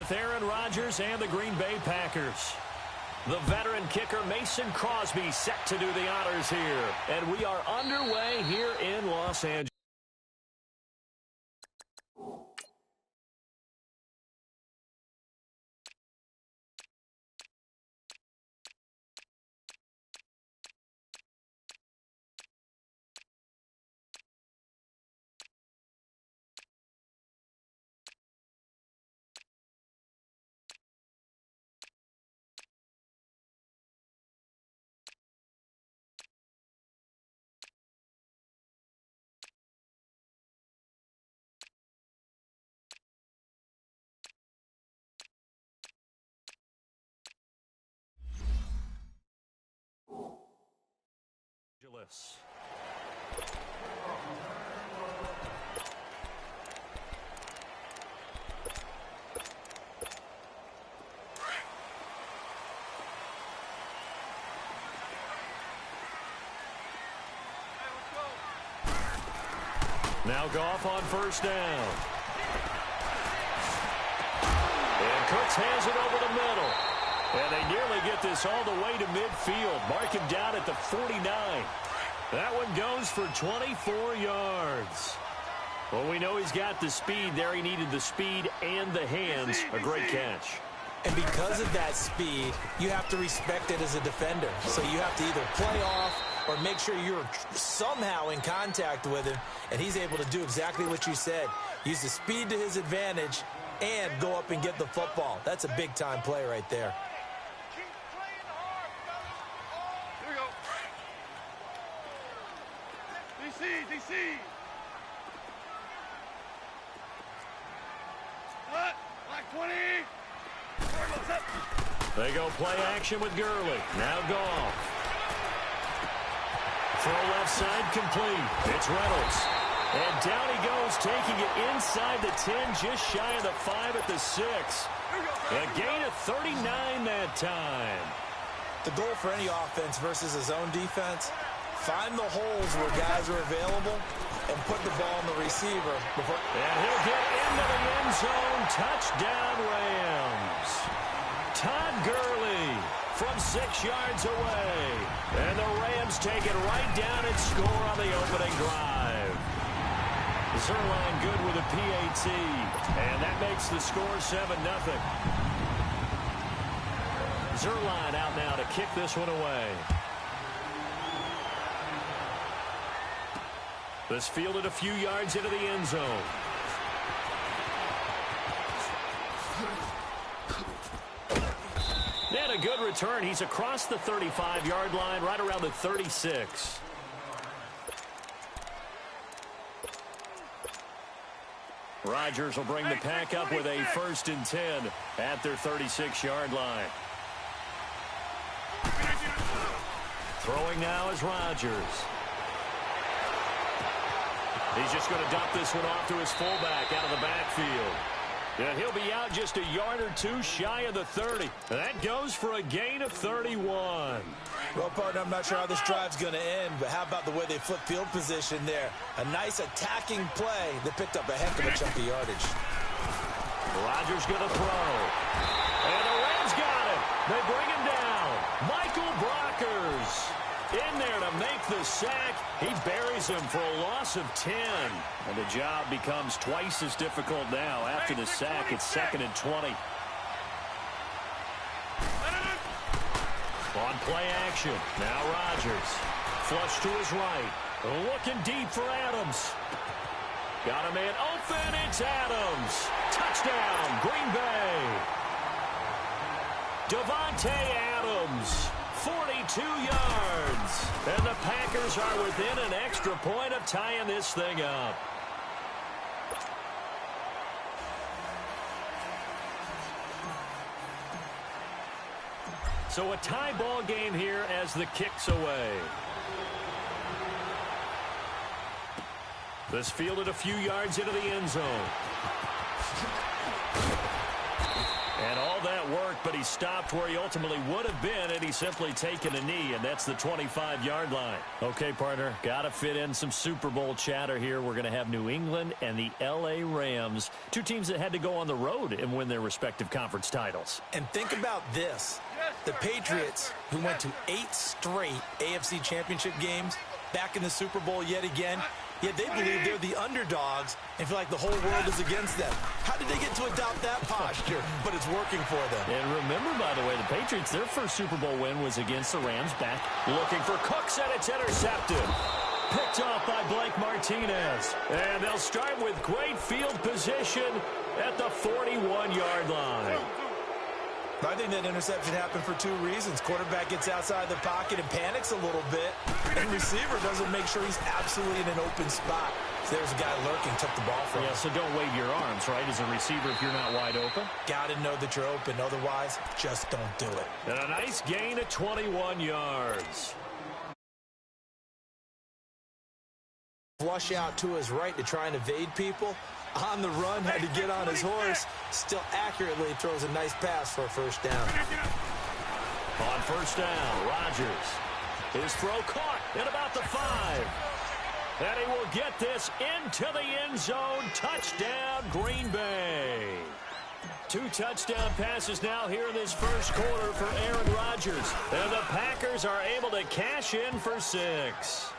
with Aaron Rodgers and the Green Bay Packers. The veteran kicker Mason Crosby set to do the honors here. And we are underway here in Los Angeles. Now Goff on first down. And Cooks hands it over the middle. And they nearly get this all the way to midfield. Mark him down at the 49. That one goes for 24 yards. Well, we know he's got the speed there. He needed the speed and the hands. A great catch. And because of that speed, you have to respect it as a defender. So you have to either play off or make sure you're somehow in contact with him, and he's able to do exactly what you said. Use the speed to his advantage and go up and get the football. That's a big-time play right there. Here we go. DC. What? Black 20. They go play action with Gurley. Now Goff. Throw left side complete. It's Reynolds. And down he goes, taking it inside the 10, just shy of the 5 at the 6. A gain of 39 that time. The goal for any offense versus his own defense, find the holes where guys are available and put the ball on the receiver. And he'll get into the end zone. Touchdown, Rams. Todd Gurley from 6 yards away. And the Rams take it right down and score on the opening drive. Zerline good with a PAT. And that makes the score 7-0. Zerline out now to kick this one away. This fielded a few yards into the end zone. And a good return. He's across the 35-yard line, right around the 36. Rodgers will bring the pack up with a 1st and 10 at their 36-yard line. Throwing now is Rodgers. He's just going to dump this one off to his fullback out of the backfield. And he'll be out just a yard or two shy of the 30. That goes for a gain of 31. Well, partner, I'm not sure how this drive's going to end, but how about the way they flip field position there? A nice attacking play that picked up a heck of a chunk of yardage. Rodgers going to throw. And the Rams got it. They bring him down. Michael Brockers in there to make the sack. He buries him for a loss of 10. And the job becomes twice as difficult now. After the sack, it's 2nd and 20. On play action. Now Rodgers. Flush to his right. Looking deep for Adams. Got a man open. It's Adams. Touchdown, Green Bay. Devontae Adams. 42 yards. And the Packers are within an extra point of tying this thing up. So a tie ball game here as the kick's away. This fielded a few yards into the end zone. And all that work, but he he stopped where he ultimately would have been had he simply taken a knee, and that's the 25-yard line. Okay, partner, got to fit in some Super Bowl chatter here. We're going to have New England and the L.A. Rams, two teams that had to go on the road and win their respective conference titles. And think about this. The Patriots, who went to 8 straight AFC championship games, back in the Super Bowl yet again, yet they believe they're the underdogs and feel like the whole world is against them. How did they get to adopt that posture? But it's working for them. And remember, by the way, the Patriots, their first Super Bowl win was against the Rams, back looking for Cooks, and it's intercepted. Picked off by Blake Martinez. And they'll start with great field position at the 41-yard line. I think that interception happened for 2 reasons. Quarterback gets outside the pocket and panics a little bit, and receiver doesn't make sure he's absolutely in an open spot. So there's a guy lurking, took the ball from him. Yeah, so don't wave your arms, right, as a receiver if you're not wide open. Got to know that you're open. Otherwise, just don't do it. And a nice gain of 21 yards. Flush out to his right to try and evade people. On the run, had to get on his horse. Still accurately throws a nice pass for a first down. On first down, Rodgers. His throw caught at about the 5. And he will get this into the end zone. Touchdown, Green Bay. 2 touchdown passes now here in this first quarter for Aaron Rodgers. And the Packers are able to cash in for 6.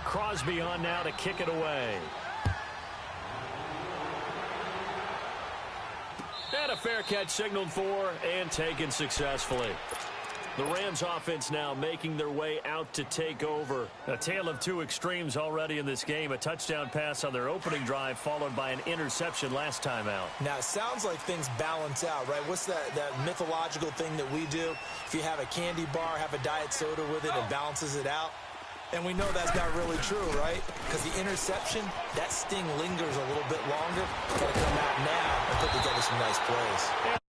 Crosby on now to kick it away. And a fair catch signaled for and taken successfully. The Rams offense now making their way out to take over. A tale of 2 extremes already in this game. A touchdown pass on their opening drive followed by an interception last time out. Now, it sounds like things balance out, right? What's that mythological thing that we do? If you have a candy bar, have a diet soda with it, it balances it out. And we know that's not really true, right? Because the interception, that sting lingers a little bit longer. Got to come out now and put together some nice plays.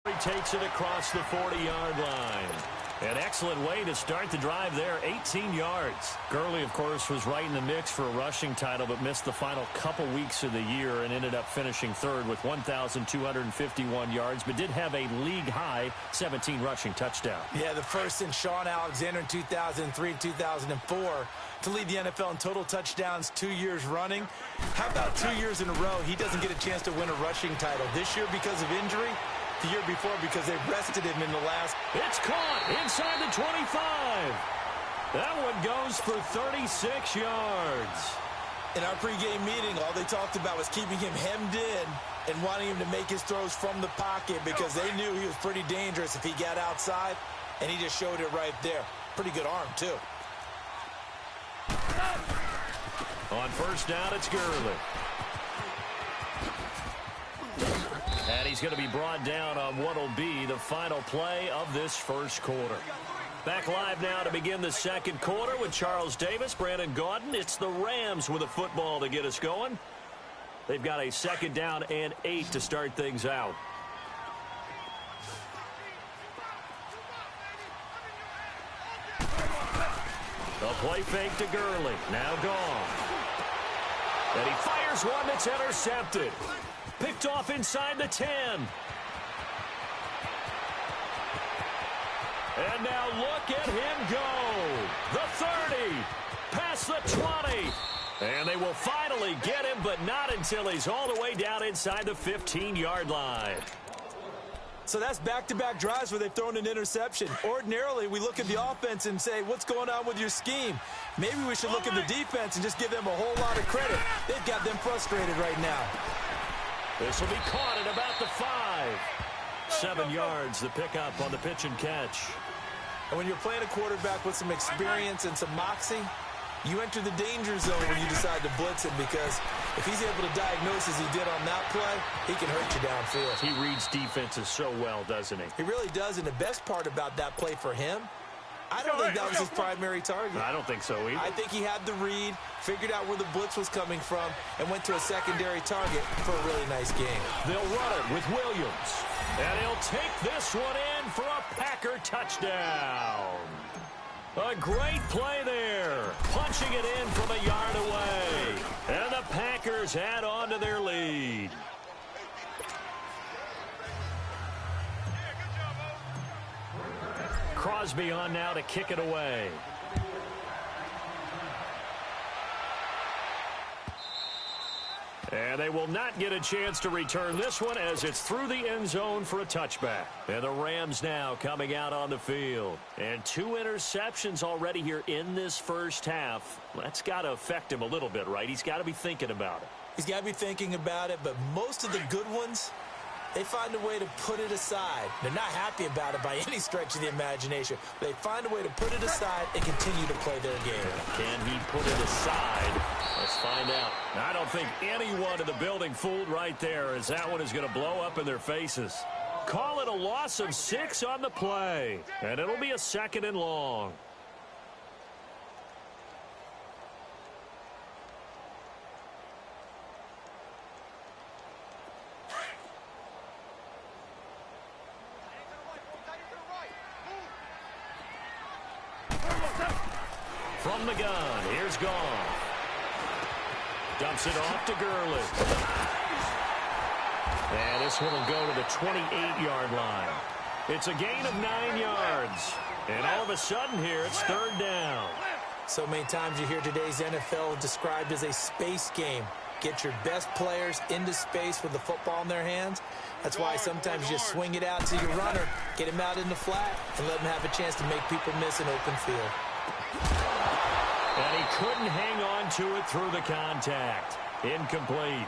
He takes it across the 40-yard line. An excellent way to start the drive there, 18 yards. Gurley, of course, was right in the mix for a rushing title, but missed the final couple weeks of the year and ended up finishing 3rd with 1,251 yards, but did have a league-high 17 rushing touchdowns. Yeah, the first since Sean Alexander in 2003 and 2004 to lead the NFL in total touchdowns 2 years running. How about 2 years in a row he doesn't get a chance to win a rushing title? This year because of injury? The year before because they rested him in the last. It's caught inside the 25. That one goes for 36 yards. In our pregame meeting, all they talked about was keeping him hemmed in and wanting him to make his throws from the pocket because they knew he was pretty dangerous if he got outside, and he just showed it right there. Pretty good arm, too. On first down, it's Gurley. And he's going to be brought down on what will be the final play of this first quarter. Back live now to begin the second quarter with Charles Davis, Brandon Gaudin. It's the Rams with a football to get us going. They've got a 2nd down and 8 to start things out. A play fake to Gurley. Now gone. And he fires one that's intercepted. Picked off inside the 10. And now look at him go. The 30. Past the 20. And they will finally get him, but not until he's all the way down inside the 15-yard line. So that's back-to-back drives where they've thrown an interception. Ordinarily, we look at the offense and say, what's going on with your scheme? Maybe we should look at the defense and just give them a whole lot of credit. They've got them frustrated right now. This will be caught at about the 5. 7 yards, the pickup on the pitch and catch. And when you're playing a quarterback with some experience and some moxie, you enter the danger zone when you decide to blitz him, because if he's able to diagnose as he did on that play, he can hurt you downfield. He reads defenses so well, doesn't he? He really does, and the best part about that play for him, I don't think that was his primary target. I don't think so either. I think he had the read, figured out where the blitz was coming from, and went to a secondary target for a really nice game. They'll run it with Williams. And he'll take this one in for a Packer touchdown. A great play there. Punching it in from a yard away. And the Packers Packers add on to their lead. Crosby on now to kick it away. And they will not get a chance to return this one as it's through the end zone for a touchback. And the Rams now coming out on the field. And 2 interceptions already here in this first half. That's got to affect him a little bit, right? He's got to be thinking about it. He's got to be thinking about it, but most of the good ones, they find a way to put it aside. They're not happy about it by any stretch of the imagination. They find a way to put it aside and continue to play their game. Can he put it aside? Let's find out. I don't think anyone in the building fooled right there, as that one is going to blow up in their faces. Call it a loss of 6 on the play, and it'll be a 2nd and long. From the gun, here's Goff. Dumps it off to Gurley. And this one will go to the 28-yard line. It's a gain of 9 yards. And all of a sudden here, it's 3rd down. So many times you hear today's NFL described as a space game. Get your best players into space with the football in their hands. That's why sometimes you just swing it out to your runner, get him out in the flat, and let him have a chance to make people miss an open field. And he couldn't hang on to it through the contact. Incomplete.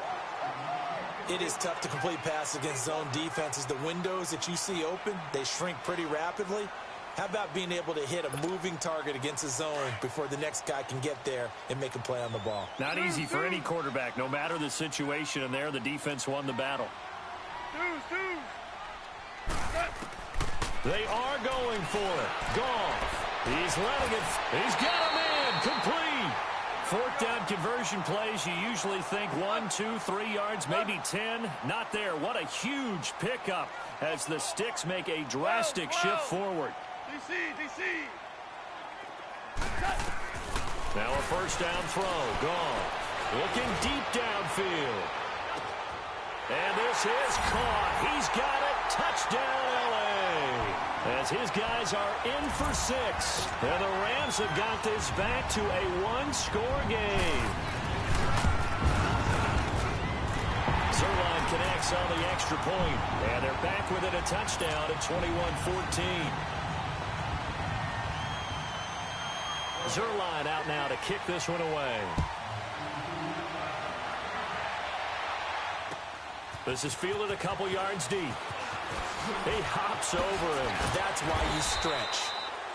It is tough to complete passes against zone defenses. The windows that you see open, they shrink pretty rapidly. How about being able to hit a moving target against a zone before the next guy can get there and make a play on the ball? Not easy for any quarterback. No matter the situation, and there the defense won the battle. They are going for it. Goff. He's letting it. He's got him in. Complete. 4th down conversion plays. You usually think 1, 2, 3 yards, maybe 10. Not there. What a huge pickup as the Sticks make a drastic shift forward. DC. Now a 1st down throw. Goff looking deep downfield. And this is caught. He's got it. Touchdown, L.A. As his guys are in for 6. And the Rams have got this back to a 1-score game. Zerline connects on the extra point. And they're back within a touchdown at 21-14. Zerline out now to kick this one away. This is fielded a couple yards deep. He hops over him. That's why you stretch.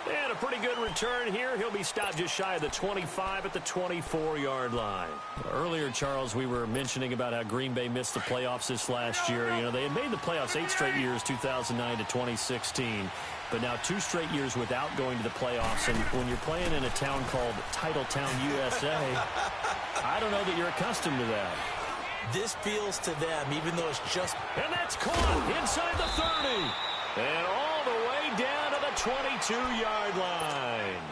And a pretty good return here. He'll be stopped just shy of the 25 at the 24-yard line. Earlier, Charles, we were mentioning about how Green Bay missed the playoffs this last year. You know, they had made the playoffs 8 straight years, 2009 to 2016. But now 2 straight years without going to the playoffs. And when you're playing in a town called Titletown, USA, I don't know that you're accustomed to that. This feels to them, even though it's just... And that's caught inside the 30. And all the way down to the 22-yard line.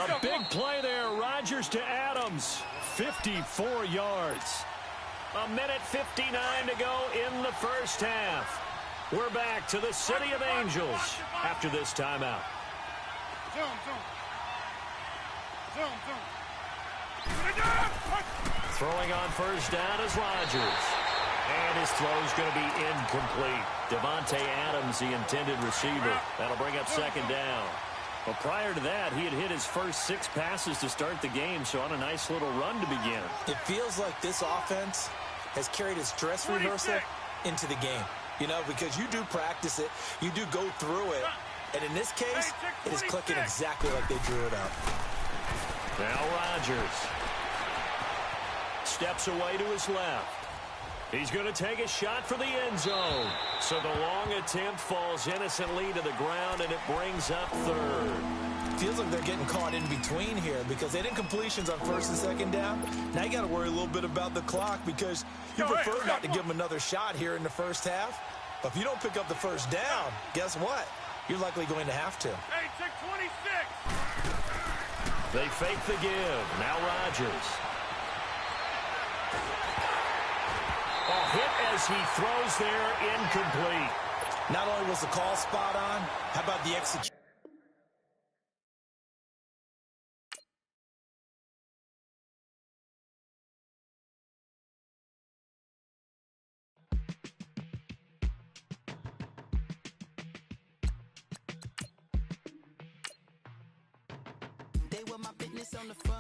A big play there. Rodgers to Adams. 54 yards. 1:59 to go in the first half. We're back to the City of Angels after this timeout. Throwing on 1st down is Rodgers. And his throw's going to be incomplete. Devontae Adams, the intended receiver. That'll bring up 2nd down. Well, prior to that, he had hit his first 6 passes to start the game, so on a nice little run to begin. It feels like this offense has carried its dress rehearsal into the game. You know, because you do practice it, you do go through it, and in this case, it is clicking exactly like they drew it up. Now Rodgers steps away to his left. He's going to take a shot for the end zone. So the long attempt falls innocently to the ground, and it brings up 3rd. Feels like they're getting caught in between here because they did completions on 1st and 2nd down. Now you got to worry a little bit about the clock because you prefer not to give them another shot here in the first half. But if you don't pick up the 1st down, guess what? You're likely going to have to. Hey, check 26. They fake the give. Now Rodgers. Hit as he throws there, incomplete. Not only was the call spot on, how about the execution? They were my business on the phone.